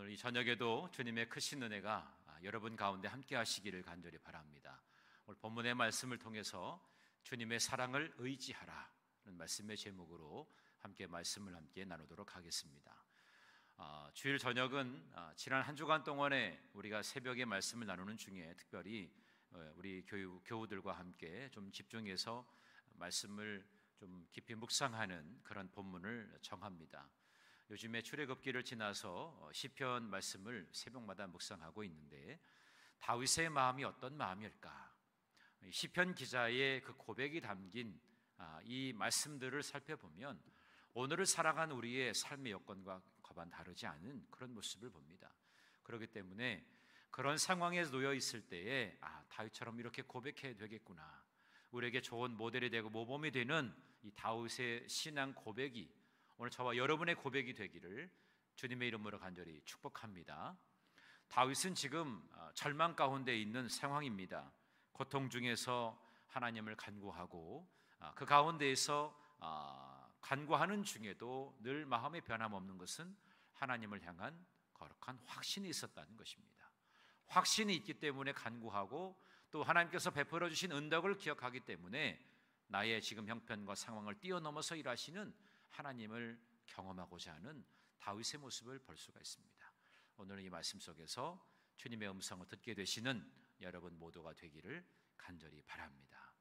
오늘 이 저녁에도 주님의 크신 은혜가 여러분 가운데 함께 하시기를 간절히 바랍니다. 오늘 본문의 말씀을 통해서 주님의 사랑을 의지하라 는 말씀의 제목으로 말씀을 함께 나누도록 하겠습니다. 주일 저녁은 지난 한 주간 동안에 우리가 새벽에 말씀을 나누는 중에 특별히 우리 교우들과 함께 좀 집중해서 말씀을 좀 깊이 묵상하는 그런 본문을 정합니다. 요즘에 출애굽기를 지나서 시편 말씀을 새벽마다 묵상하고 있는데 다윗의 마음이 어떤 마음일까? 시편 기자의 그 고백이 담긴 이 말씀들을 살펴보면 오늘을 살아간 우리의 삶의 여건과 과반 다르지 않은 그런 모습을 봅니다. 그렇기 때문에 그런 상황에 놓여 있을 때에 다윗처럼 이렇게 고백해야 되겠구나, 우리에게 좋은 모델이 되고 모범이 되는 이 다윗의 신앙 고백이 오늘 저와 여러분의 고백이 되기를 주님의 이름으로 간절히 축복합니다. 다윗은 지금 절망 가운데 있는 상황입니다. 고통 중에서 하나님을 간구하고 그 가운데에서 간구하는 중에도 늘 마음에 변함없는 것은 하나님을 향한 거룩한 확신이 있었다는 것입니다. 확신이 있기 때문에 간구하고 또 하나님께서 베풀어 주신 은덕을 기억하기 때문에 나의 지금 형편과 상황을 뛰어넘어서 일하시는 하나님을 경험하고자 하는 다윗의 모습을 볼 수가 있습니다. 오늘은 이 말씀 속에서 주님의 음성을 듣게 되시는 여러분 모두가 되기를 간절히 바랍니다.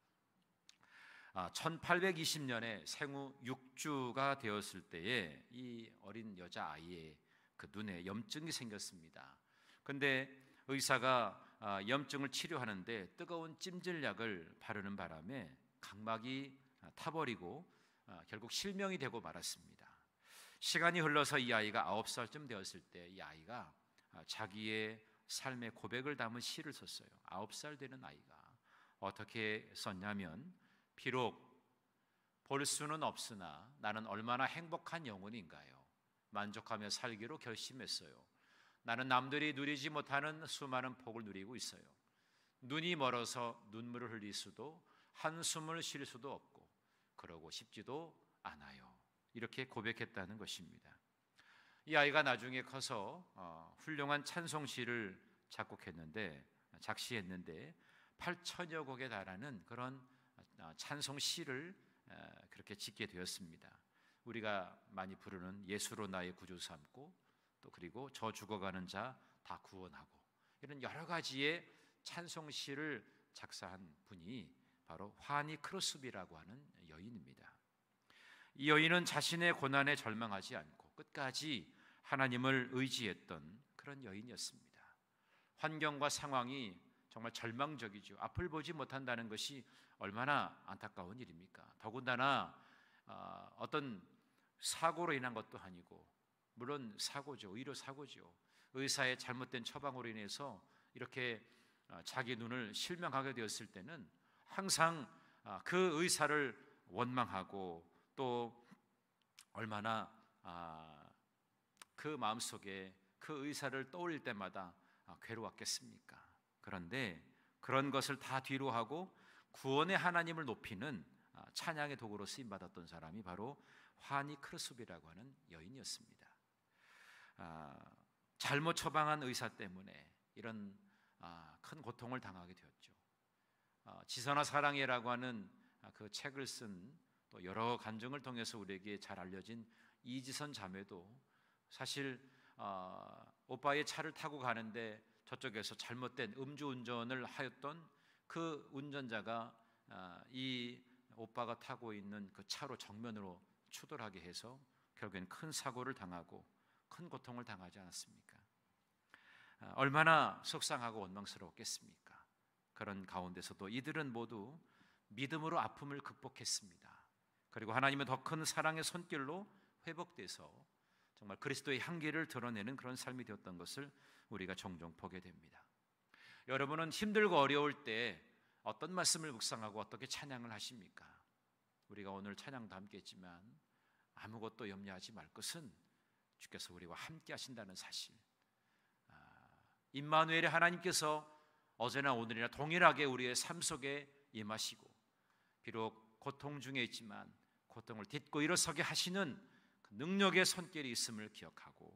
1820년에 생후 6주가 되었을 때에 이 어린 여자아이의 그 눈에 염증이 생겼습니다. 그런데 의사가 염증을 치료하는데 뜨거운 찜질약을 바르는 바람에 각막이 타버리고 결국 실명이 되고 말았습니다. 시간이 흘러서 이 아이가 9살쯤 되었을 때 이 아이가 자기의 삶의 고백을 담은 시를 썼어요. 9살 되는 아이가 어떻게 썼냐면, 비록 볼 수는 없으나 나는 얼마나 행복한 영혼인가요? 만족하며 살기로 결심했어요. 나는 남들이 누리지 못하는 수많은 복을 누리고 있어요. 눈이 멀어서 눈물을 흘릴 수도 한숨을 쉴 수도 없고 그러고 싶지도 않아요. 이렇게 고백했다는 것입니다. 이 아이가 나중에 커서 훌륭한 찬송시를 작시했는데 8천여 곡에 달하는 그런 찬송시를 그렇게 짓게 되었습니다. 우리가 많이 부르는 예수로 나의 구주 삼고 또 그리고 저 죽어가는 자 다 구원하고, 이런 여러 가지의 찬송시를 작사한 분이 바로 화니 크루스비라고 하는 여인입니다. 이 여인은 자신의 고난에 절망하지 않고 끝까지 하나님을 의지했던 그런 여인이었습니다. 환경과 상황이 정말 절망적이죠. 앞을 보지 못한다는 것이 얼마나 안타까운 일입니까? 더군다나 어떤 사고로 인한 것도 아니고, 물론 사고죠. 의료 사고죠. 의사의 잘못된 처방으로 인해서 이렇게 자기 눈을 실명하게 되었을 때는 항상 그 의사를 원망하고 또 얼마나 그 마음속에 그 의사를 떠올릴 때마다 괴로웠겠습니까? 그런데 그런 것을 다 뒤로 하고 구원의 하나님을 높이는 찬양의 도구로 쓰임받았던 사람이 바로 화니 크루스비라고 하는 여인이었습니다. 잘못 처방한 의사 때문에 이런 큰 고통을 당하게 되었죠. 지선화 사랑해라고 하는 그 책을 쓴, 또 여러 간증을 통해서 우리에게 잘 알려진 이지선 자매도 사실 오빠의 차를 타고 가는데 저쪽에서 잘못된 음주운전을 하였던 그 운전자가 이 오빠가 타고 있는 그 차로 정면으로 추돌하게 해서 결국엔 큰 사고를 당하고 큰 고통을 당하지 않았습니까? 얼마나 속상하고 원망스러웠겠습니까? 그런 가운데서도 이들은 모두 믿음으로 아픔을 극복했습니다. 그리고 하나님의 더 큰 사랑의 손길로 회복돼서 정말 그리스도의 향기를 드러내는 그런 삶이 되었던 것을 우리가 종종 보게 됩니다. 여러분은 힘들고 어려울 때 어떤 말씀을 묵상하고 어떻게 찬양을 하십니까? 우리가 오늘 찬양도 함께 했지만 아무것도 염려하지 말 것은 주께서 우리와 함께 하신다는 사실, 임마누엘의 하나님께서 어제나 오늘이나 동일하게 우리의 삶 속에 임하시고, 비록 고통 중에 있지만 고통을 딛고 일어서게 하시는 그 능력의 손길이 있음을 기억하고,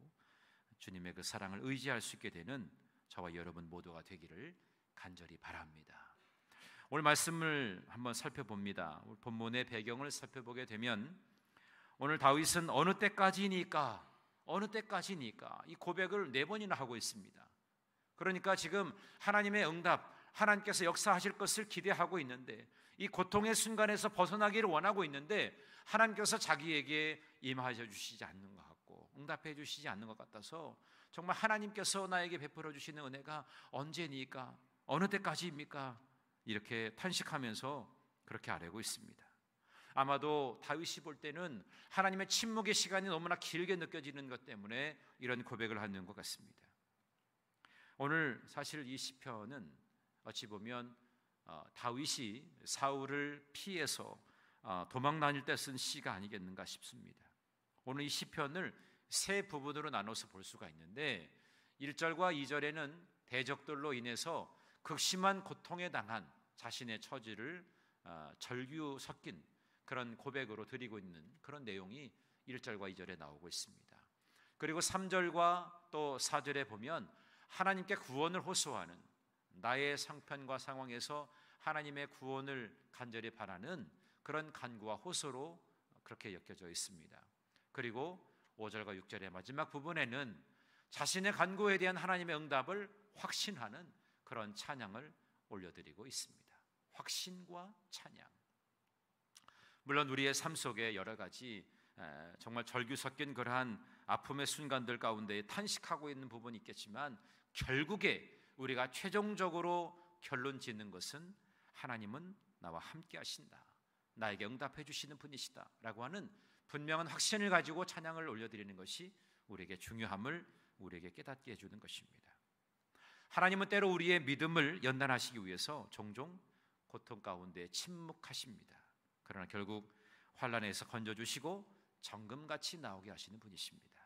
주님의 그 사랑을 의지할 수 있게 되는 저와 여러분 모두가 되기를 간절히 바랍니다. 오늘 말씀을 한번 살펴봅니다. 본문의 배경을 살펴보게 되면 오늘 다윗은 어느 때까지니까 이 고백을 4번이나 하고 있습니다. 그러니까 지금 하나님의 응답, 하나님께서 역사하실 것을 기대하고 있는데, 이 고통의 순간에서 벗어나기를 원하고 있는데 하나님께서 자기에게 임하여 주시지 않는 것 같고 응답해 주시지 않는 것 같아서 정말 하나님께서 나에게 베풀어 주시는 은혜가 언제니까, 어느 때까지입니까? 이렇게 탄식하면서 그렇게 아뢰고 있습니다. 아마도 다윗이 볼 때는 하나님의 침묵의 시간이 너무나 길게 느껴지는 것 때문에 이런 고백을 하는 것 같습니다. 오늘 사실 이 시편은 어찌 보면 다윗이 사울을 피해서 도망 다닐 때 쓴 시가 아니겠는가 싶습니다. 오늘 이 시편을 세 부분으로 나눠서 볼 수가 있는데 1절과 2절에는 대적들로 인해서 극심한 고통에 당한 자신의 처지를 절규 섞인 그런 고백으로 드리고 있는 그런 내용이 1절과 2절에 나오고 있습니다. 그리고 3절과 또 4절에 보면 하나님께 구원을 호소하는, 나의 상편과 상황에서 하나님의 구원을 간절히 바라는 그런 간구와 호소로 그렇게 엮여져 있습니다. 그리고 5절과 6절의 마지막 부분에는 자신의 간구에 대한 하나님의 응답을 확신하는 그런 찬양을 올려드리고 있습니다. 확신과 찬양. 물론 우리의 삶 속에 여러 가지 정말 절규 섞인 그러한 아픔의 순간들 가운데 탄식하고 있는 부분이 있겠지만, 결국에 우리가 최종적으로 결론 짓는 것은 하나님은 나와 함께 하신다, 나에게 응답해 주시는 분이시다 라고 하는 분명한 확신을 가지고 찬양을 올려드리는 것이 우리에게 중요함을 우리에게 깨닫게 해주는 것입니다. 하나님은 때로 우리의 믿음을 연단하시기 위해서 종종 고통 가운데 침묵하십니다. 그러나 결국 환난에서 건져주시고 정금같이 나오게 하시는 분이십니다.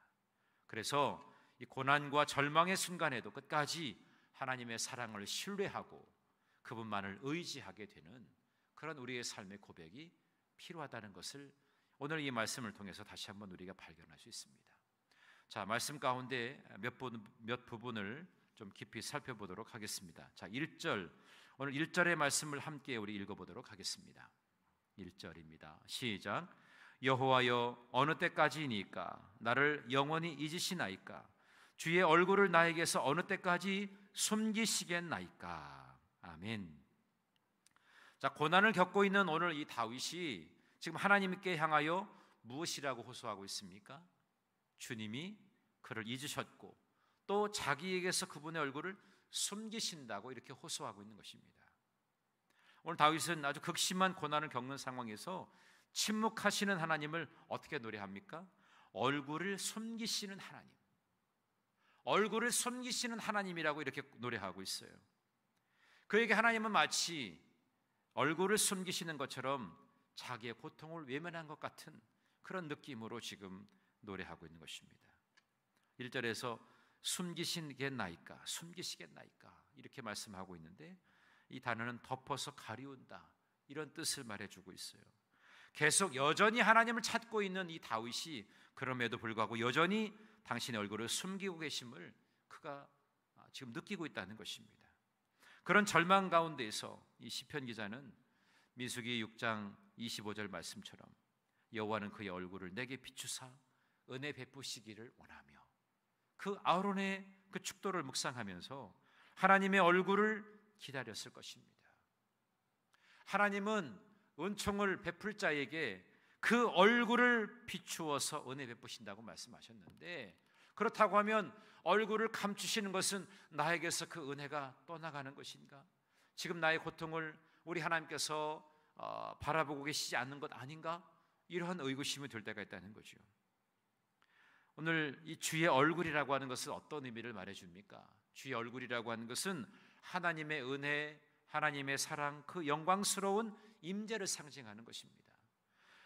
그래서 이 고난과 절망의 순간에도 끝까지 하나님의 사랑을 신뢰하고 그분만을 의지하게 되는 그런 우리의 삶의 고백이 필요하다는 것을 오늘 이 말씀을 통해서 다시 한번 우리가 발견할 수 있습니다. 자, 말씀 가운데 몇 부분을 좀 깊이 살펴보도록 하겠습니다. 자, 1절, 오늘 1절의 말씀을 함께 우리 읽어보도록 하겠습니다. 1절입니다. 시작. 여호와여, 어느 때까지이니까 나를 영원히 잊으시나이까? 주의 얼굴을 나에게서 어느 때까지 숨기시겠나이까? 아멘. 자, 고난을 겪고 있는 오늘 이 다윗이 지금 하나님께 향하여 무엇이라고 호소하고 있습니까? 주님이 그를 잊으셨고 또 자기에게서 그분의 얼굴을 숨기신다고 이렇게 호소하고 있는 것입니다. 오늘 다윗은 아주 극심한 고난을 겪는 상황에서 침묵하시는 하나님을 어떻게 노래합니까? 얼굴을 숨기시는 하나님, 얼굴을 숨기시는 하나님이라고 이렇게 노래하고 있어요. 그에게 하나님은 마치 얼굴을 숨기시는 것처럼 자기의 고통을 외면한 것 같은 그런 느낌으로 지금 노래하고 있는 것입니다. 1절에서 숨기시겠나이까, 숨기시겠나이까 이렇게 말씀하고 있는데, 이 단어는 덮어서 가리운다 이런 뜻을 말해주고 있어요. 계속 여전히 하나님을 찾고 있는 이 다윗이 그럼에도 불구하고 여전히 당신의 얼굴을 숨기고 계심을 그가 지금 느끼고 있다는 것입니다. 그런 절망 가운데에서 이 시편 기자는 민수기 6장 25절 말씀처럼 여호와는 그의 얼굴을 내게 비추사 은혜 베푸시기를 원하며, 그 아론의 그 축도를 묵상하면서 하나님의 얼굴을 기다렸을 것입니다. 하나님은 은총을 베풀 자에게 그 얼굴을 비추어서 은혜 베푸신다고 말씀하셨는데, 그렇다고 하면 얼굴을 감추시는 것은 나에게서 그 은혜가 떠나가는 것인가? 지금 나의 고통을 우리 하나님께서 바라보고 계시지 않는 것 아닌가? 이러한 의구심이 들 때가 있다는 거죠. 오늘 이 주의 얼굴이라고 하는 것은 어떤 의미를 말해줍니까? 주의 얼굴이라고 하는 것은 하나님의 은혜, 하나님의 사랑, 그 영광스러운 임재를 상징하는 것입니다.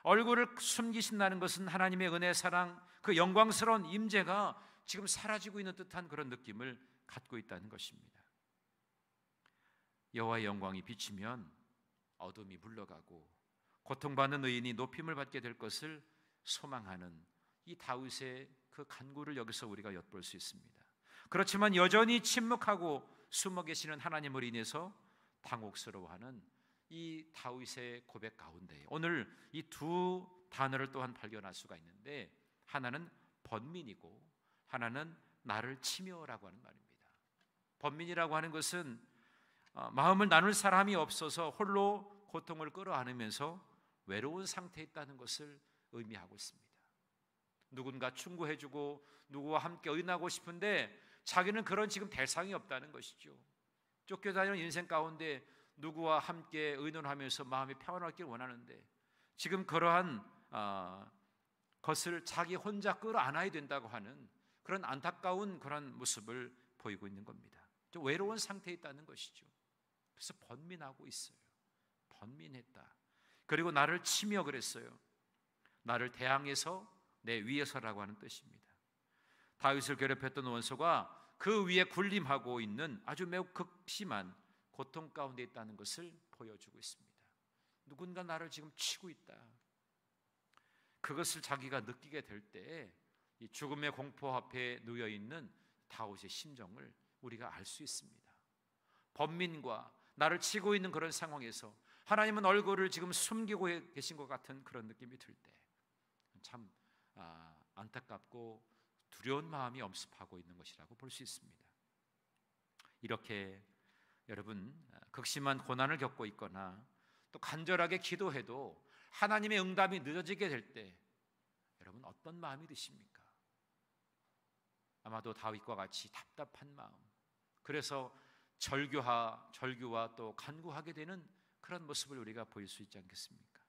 얼굴을 숨기신다는 것은 하나님의 은혜, 사랑, 그 영광스러운 임재가 지금 사라지고 있는 듯한 그런 느낌을 갖고 있다는 것입니다. 여호와의 영광이 비치면 어둠이 물러가고 고통받는 의인이 높임을 받게 될 것을 소망하는 이 다윗의 그 간구를 여기서 우리가 엿볼 수 있습니다. 그렇지만 여전히 침묵하고 숨어 계시는 하나님을 인해서 당혹스러워하는 이 다윗의 고백 가운데 오늘 이 두 단어를 또한 발견할 수가 있는데, 하나는 번민이고 하나는 나를 치며라고 하는 말입니다. 번민이라고 하는 것은 마음을 나눌 사람이 없어서 홀로 고통을 끌어안으면서 외로운 상태에 있다는 것을 의미하고 있습니다. 누군가 충고해주고 누구와 함께 의논하고 싶은데 자기는 그런 지금 대상이 없다는 것이죠. 쫓겨다니는 인생 가운데 누구와 함께 의논하면서 마음이 평안하길 원하는데 지금 그러한 것을 자기 혼자 끌어안아야 된다고 하는 그런 안타까운 그런 모습을 보이고 있는 겁니다. 좀 외로운 상태에 있다는 것이죠. 그래서 번민하고 있어요. 번민했다. 그리고 나를 치며 그랬어요. 나를 대항해서 내 위에서라고 하는 뜻입니다. 다윗을 괴롭혔던 원수가 그 위에 군림하고 있는 아주 매우 극심한 고통 가운데 있다는 것을 보여주고 있습니다. 누군가 나를 지금 치고 있다. 그것을 자기가 느끼게 될 때 이 죽음의 공포 앞에 놓여 있는 다윗의 심정을 우리가 알 수 있습니다. 번민과 나를 치고 있는 그런 상황에서 하나님은 얼굴을 지금 숨기고 계신 것 같은 그런 느낌이 들 때 참 안타깝고 두려운 마음이 엄습하고 있는 것이라고 볼 수 있습니다. 이렇게 여러분 극심한 고난을 겪고 있거나 또 간절하게 기도해도 하나님의 응답이 늦어지게 될 때 여러분 어떤 마음이 드십니까? 아마도 다윗과 같이 답답한 마음, 그래서 절규와 또 간구하게 되는 그런 모습을 우리가 보일 수 있지 않겠습니까?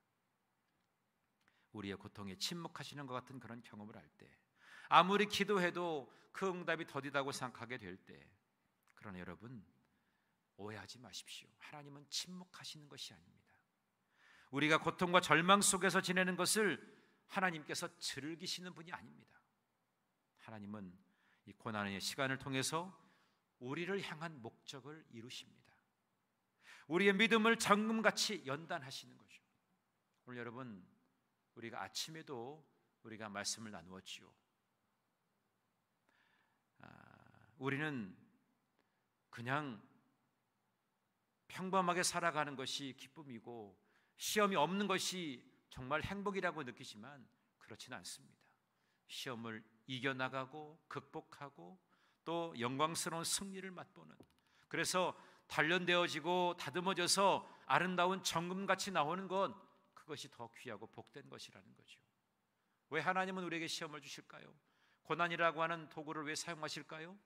우리의 고통에 침묵하시는 것 같은 그런 경험을 할 때, 아무리 기도해도 그 응답이 더디다고 생각하게 될 때, 그러나 여러분 오해하지 마십시오. 하나님은 침묵하시는 것이 아닙니다. 우리가 고통과 절망 속에서 지내는 것을 하나님께서 즐기시는 분이 아닙니다. 하나님은 이 고난의 시간을 통해서 우리를 향한 목적을 이루십니다. 우리의 믿음을 정금같이 연단하시는 거죠. 오늘 여러분 우리가 아침에도 우리가 말씀을 나누었지요. 우리는 그냥 평범하게 살아가는 것이 기쁨이고 시험이 없는 것이 정말 행복이라고 느끼지만 그렇지는 않습니다. 시험을 이겨나가고 극복하고 또 영광스러운 승리를 맛보는, 그래서 단련되어지고 다듬어져서 아름다운 정금같이 나오는 것, 그것이 더 귀하고 복된 것이라는 거죠. 왜 하나님은 우리에게 시험을 주실까요? 고난이라고 하는 도구를 왜 사용하실까요?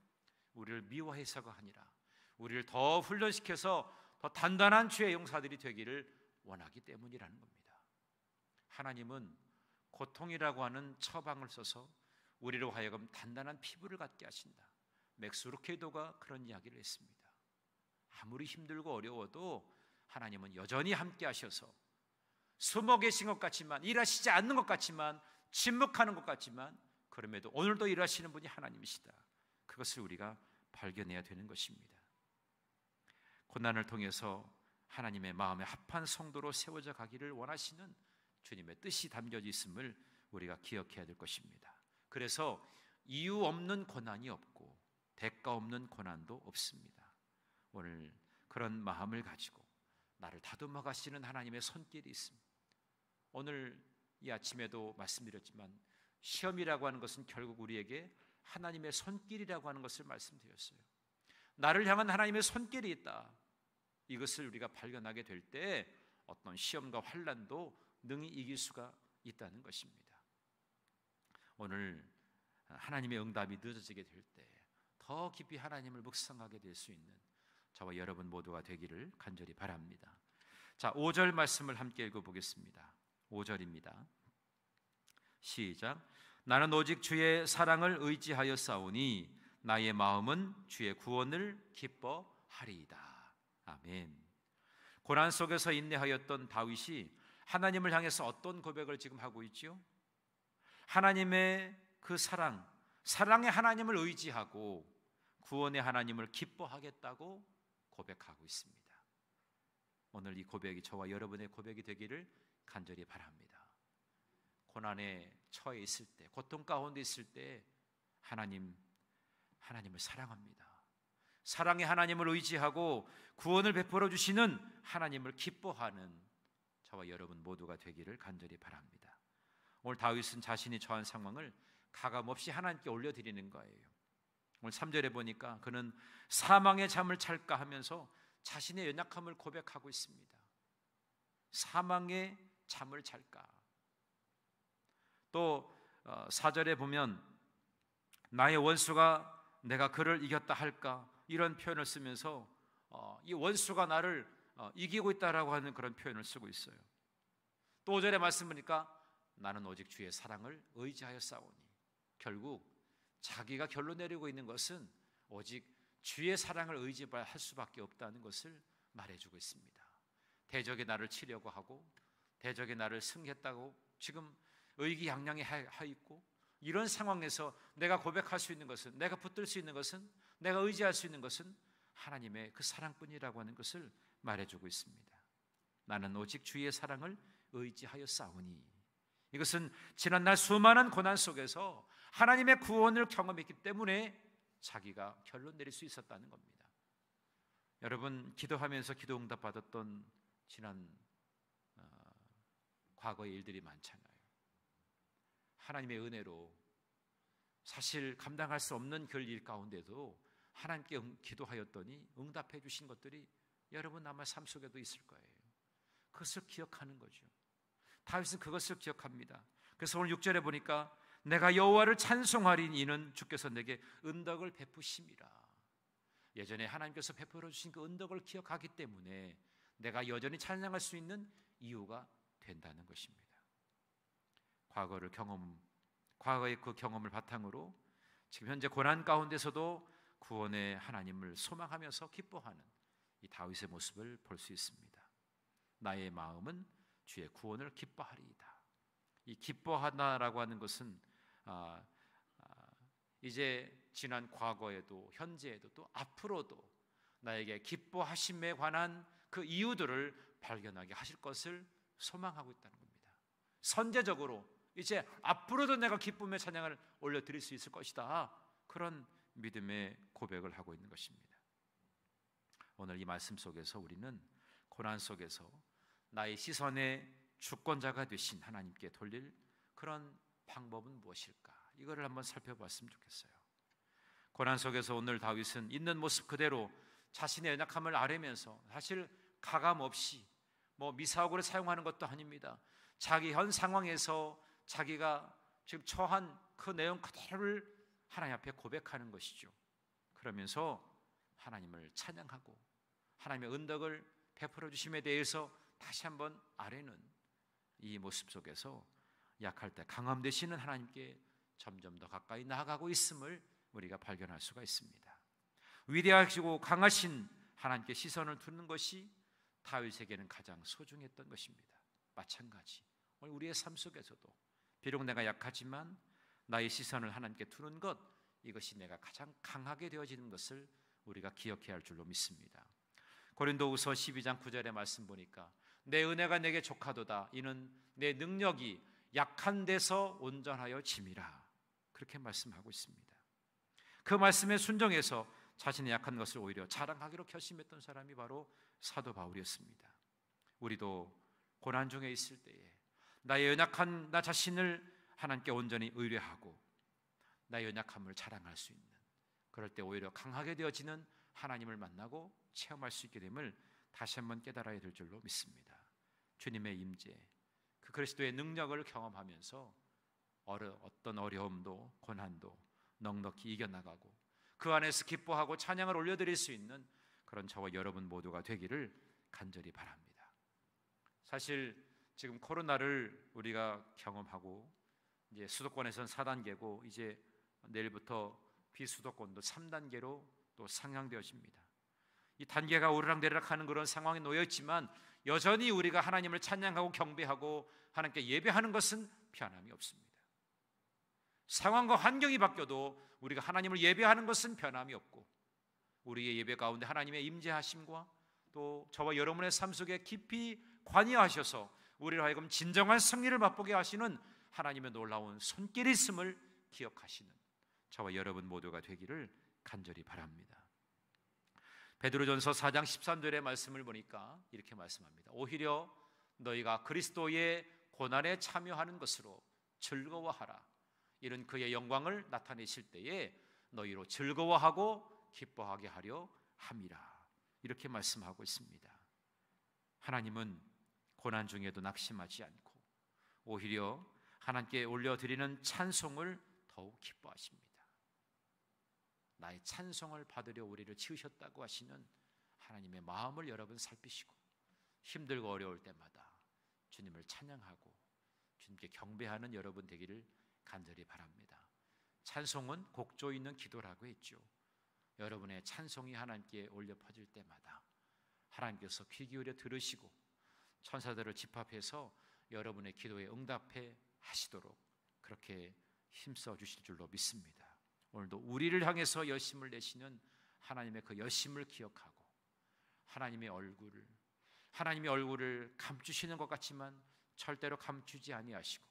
우리를 미워해서가 아니라 우리를 더 훈련시켜서 더 단단한 주의 용사들이 되기를 원하기 때문이라는 겁니다. 하나님은 고통이라고 하는 처방을 써서 우리로 하여금 단단한 피부를 갖게 하신다. 맥스 루케도가 그런 이야기를 했습니다. 아무리 힘들고 어려워도 하나님은 여전히 함께 하셔서 숨어 계신 것 같지만, 일하시지 않는 것 같지만, 침묵하는 것 같지만, 그럼에도 오늘도 일하시는 분이 하나님이시다. 그것을 우리가 발견해야 되는 것입니다. 고난을 통해서 하나님의 마음에 합한 성도로 세워져 가기를 원하시는 주님의 뜻이 담겨져 있음을 우리가 기억해야 될 것입니다. 그래서 이유 없는 고난이 없고 대가 없는 고난도 없습니다. 오늘 그런 마음을 가지고 나를 다듬어 가시는 하나님의 손길이 있습니다. 오늘 이 아침에도 말씀드렸지만 시험이라고 하는 것은 결국 우리에게 하나님의 손길이라고 하는 것을 말씀드렸어요. 나를 향한 하나님의 손길이 있다. 이것을 우리가 발견하게 될 때 어떤 시험과 환난도 능히 이길 수가 있다는 것입니다. 오늘 하나님의 응답이 늦어지게 될 때 더 깊이 하나님을 묵상하게 될 수 있는 저와 여러분 모두가 되기를 간절히 바랍니다. 자, 5절 말씀을 함께 읽어보겠습니다. 5절입니다. 시작. 나는 오직 주의 사랑을 의지하여 싸우니 나의 마음은 주의 구원을 기뻐하리이다. 아멘. 고난 속에서 인내하였던 다윗이 하나님을 향해서 어떤 고백을 지금 하고 있지요? 하나님의 그 사랑의 하나님을 의지하고 구원의 하나님을 기뻐하겠다고 고백하고 있습니다. 오늘 이 고백이 저와 여러분의 고백이 되기를 간절히 바랍니다. 고난에 처해 있을 때, 고통 가운데 있을 때 하나님을 사랑합니다. 사랑의 하나님을 의지하고 구원을 베풀어 주시는 하나님을 기뻐하는 저와 여러분 모두가 되기를 간절히 바랍니다. 오늘 다윗은 자신이 처한 상황을 가감없이 하나님께 올려드리는 거예요. 오늘 3절에 보니까 그는 사망의 잠을 찰까 하면서 자신의 연약함을 고백하고 있습니다. 사망의 잠을 찰까. 또 4절에 보면 나의 원수가 내가 그를 이겼다 할까, 이런 표현을 쓰면서 이 원수가 나를 이기고 있다라고 하는 그런 표현을 쓰고 있어요. 또 5절에 말씀 보니까 나는 오직 주의 사랑을 의지하여 싸우니, 결국 자기가 결론 내리고 있는 것은 오직 주의 사랑을 의지할 수밖에 없다는 것을 말해주고 있습니다. 대적이 나를 치려고 하고 대적이 나를 승리했다고 지금 의기양양해 있고, 이런 상황에서 내가 고백할 수 있는 것은, 내가 붙들 수 있는 것은, 내가 의지할 수 있는 것은 하나님의 그 사랑뿐이라고 하는 것을 말해주고 있습니다. 나는 오직 주의 사랑을 의지하여 싸우니, 이것은 지난날 수많은 고난 속에서 하나님의 구원을 경험했기 때문에 자기가 결론 내릴 수 있었다는 겁니다. 여러분, 기도하면서 기도 응답 받았던 지난 과거의 일들이 많잖아요. 하나님의 은혜로 사실 감당할 수 없는 그 일 가운데도 하나님께 기도하였더니 응답해 주신 것들이 여러분 아마 삶 속에도 있을 거예요. 그것을 기억하는 거죠. 다윗은 그것을 기억합니다. 그래서 오늘 6절에 보니까 내가 여호와를 찬송하리니 이는 주께서 내게 은덕을 베푸심이라. 예전에 하나님께서 베풀어 주신 그 은덕을 기억하기 때문에 내가 여전히 찬양할 수 있는 이유가 된다는 것입니다. 과거의 그 경험을 바탕으로 지금 현재 고난 가운데서도 구원의 하나님을 소망하면서 기뻐하는 이 다윗의 모습을 볼 수 있습니다. 나의 마음은 주의 구원을 기뻐하리이다. 이 기뻐하다라고 하는 것은 이제 지난 과거에도 현재에도 또 앞으로도 나에게 기뻐하심에 관한 그 이유들을 발견하게 하실 것을 소망하고 있다는 겁니다. 선제적으로 이제 앞으로도 내가 기쁨의 찬양을 올려드릴 수 있을 것이다, 그런 믿음의 고백을 하고 있는 것입니다. 오늘 이 말씀 속에서 우리는 고난 속에서 나의 시선의 주권자가 되신 하나님께 돌릴 그런 방법은 무엇일까, 이거를 한번 살펴봤으면 좋겠어요. 고난 속에서 오늘 다윗은 있는 모습 그대로 자신의 연약함을 아뢰면서, 사실 가감 없이 미사오그를 사용하는 것도 아닙니다. 자기 현 상황에서 자기가 지금 처한 그 내용 그대로를 하나님 앞에 고백하는 것이죠. 그러면서 하나님을 찬양하고 하나님의 은덕을 베풀어 주심에 대해서 다시 한번 아뢰는 이 모습 속에서 약할 때 강함 되시는 하나님께 점점 더 가까이 나아가고 있음을 우리가 발견할 수가 있습니다. 위대하시고 강하신 하나님께 시선을 두는 것이 다윗에게는 가장 소중했던 것입니다. 마찬가지 오늘 우리의 삶 속에서도 비록 내가 약하지만 나의 시선을 하나님께 두는 것, 이것이 내가 가장 강하게 되어지는 것을 우리가 기억해야 할 줄로 믿습니다. 고린도후서 12장 9절의 말씀 보니까 내 은혜가 내게 족하도다, 이는 내 능력이 약한 데서 온전하여 짐이라, 그렇게 말씀하고 있습니다. 그 말씀에 순종해서 자신의 약한 것을 오히려 자랑하기로 결심했던 사람이 바로 사도 바울이었습니다. 우리도 고난 중에 있을 때에 나의 연약한 나 자신을 하나님께 온전히 의뢰하고 나의 연약함을 자랑할 수 있는, 그럴 때 오히려 강하게 되어지는 하나님을 만나고 체험할 수 있게 됨을 다시 한번 깨달아야 될 줄로 믿습니다. 주님의 임재, 그 그리스도의 능력을 경험하면서 어떤 어려움도 고난도 넉넉히 이겨나가고 그 안에서 기뻐하고 찬양을 올려드릴 수 있는 그런 저와 여러분 모두가 되기를 간절히 바랍니다. 사실 지금 코로나를 우리가 경험하고 이제 수도권에서는 4단계고 이제 내일부터 비수도권도 3단계로 또 상향되어집니다. 이 단계가 오르락내리락하는 그런 상황에 놓여있지만 여전히 우리가 하나님을 찬양하고 경배하고 하나님께 예배하는 것은 변함이 없습니다. 상황과 환경이 바뀌어도 우리가 하나님을 예배하는 것은 변함이 없고, 우리의 예배 가운데 하나님의 임재하심과 또 저와 여러분의 삶 속에 깊이 관여하셔서 우리를 하여금 진정한 승리를 맛보게 하시는 하나님의 놀라운 손길이 있음을 기억하시는 저와 여러분 모두가 되기를 간절히 바랍니다. 베드로전서 4장 13절의 말씀을 보니까 이렇게 말씀합니다. 오히려 너희가 그리스도의 고난에 참여하는 것으로 즐거워하라. 이런 그의 영광을 나타내실 때에 너희로 즐거워하고 기뻐하게 하려 함이라. 이렇게 말씀하고 있습니다. 하나님은 고난 중에도 낙심하지 않고 오히려 하나님께 올려드리는 찬송을 더욱 기뻐하십니다. 나의 찬송을 받으려 우리를 지으셨다고 하시는 하나님의 마음을 여러분 살피시고 힘들고 어려울 때마다 주님을 찬양하고 주님께 경배하는 여러분 되기를 간절히 바랍니다. 찬송은 곡조 있는 기도라고 했죠. 여러분의 찬송이 하나님께 올려 퍼질 때마다 하나님께서 귀 기울여 들으시고 천사들을 집합해서 여러분의 기도에 응답해 하시도록 그렇게 힘써 주실 줄로 믿습니다. 오늘도 우리를 향해서 열심을 내시는 하나님의 그 열심을 기억하고 하나님의 얼굴을 감추시는 것 같지만 절대로 감추지 아니하시고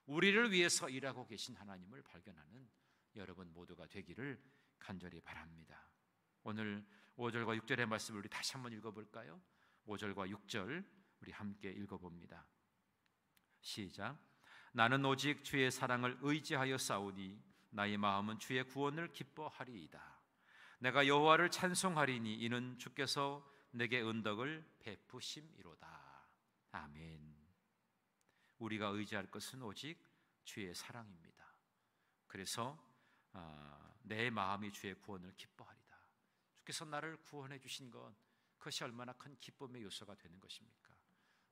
우리를 위해서 일하고 계신 하나님을 발견하는 여러분 모두가 되기를 간절히 바랍니다. 오늘 5절과 6절의 말씀을 우리 다시 한번 읽어볼까요? 5절과 6절 우리 함께 읽어봅니다. 시작. 나는 오직 주의 사랑을 의지하여 싸우니 나의 마음은 주의 구원을 기뻐하리이다. 내가 여호와를 찬송하리니 이는 주께서 내게 은덕을 베푸심이로다. 아멘. 우리가 의지할 것은 오직 주의 사랑입니다. 그래서 내 마음이 주의 구원을 기뻐하리다. 주께서 나를 구원해 주신 것, 그것이 얼마나 큰 기쁨의 요소가 되는 것입니까?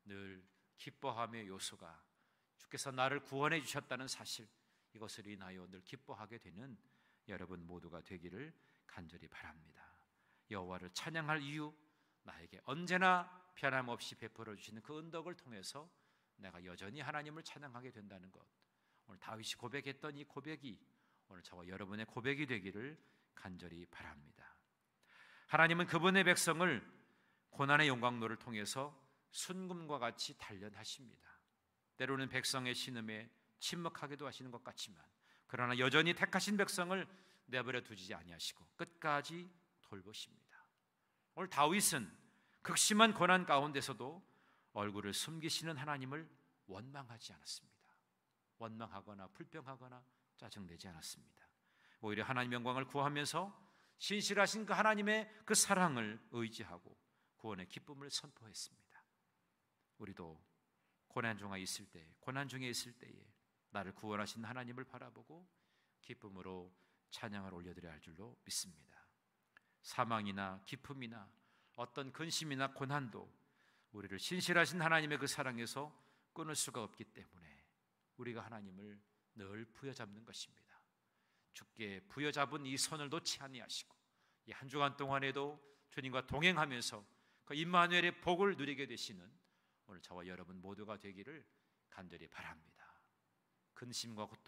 늘 기뻐함의 요소가 주께서 나를 구원해 주셨다는 사실, 이것을 인하여 늘 기뻐하게 되는 여러분 모두가 되기를 간절히 바랍니다. 여호와를 찬양할 이유, 나에게 언제나 변함없이 베풀어 주시는 그 은덕을 통해서 내가 여전히 하나님을 찬양하게 된다는 것, 오늘 다윗이 고백했던 이 고백이 오늘 저와 여러분의 고백이 되기를 간절히 바랍니다. 하나님은 그분의 백성을 고난의 영광로를 통해서 순금과 같이 단련하십니다. 때로는 백성의 신음에 침묵하게도 하시는 것 같지만 그러나 여전히 택하신 백성을 내버려 두지 아니하시고 끝까지 돌보십니다. 오늘 다윗은 극심한 고난 가운데서도 얼굴을 숨기시는 하나님을 원망하지 않았습니다. 원망하거나 불평하거나 짜증내지 않았습니다. 오히려 하나님 영광을 구하면서 신실하신 그 하나님의 그 사랑을 의지하고 구원의 기쁨을 선포했습니다. 우리도 고난 중에 있을 때에 나를 구원하신 하나님을 바라보고 기쁨으로 찬양을 올려드려야 할 줄로 믿습니다. 사망이나 기쁨이나 어떤 근심이나 고난도 우리를 신실하신 하나님의 그 사랑에서 끊을 수가 없기 때문에 우리가 하나님을 늘 부여잡는 것입니다. 주께 부여잡은 이 손을 놓지 아니하시고 이 한 주간 동안에도 주님과 동행하면서 그 임마누엘의 복을 누리게 되시는 오늘 저와 여러분 모두가 되기를 간절히 바랍니다. 근심과 고통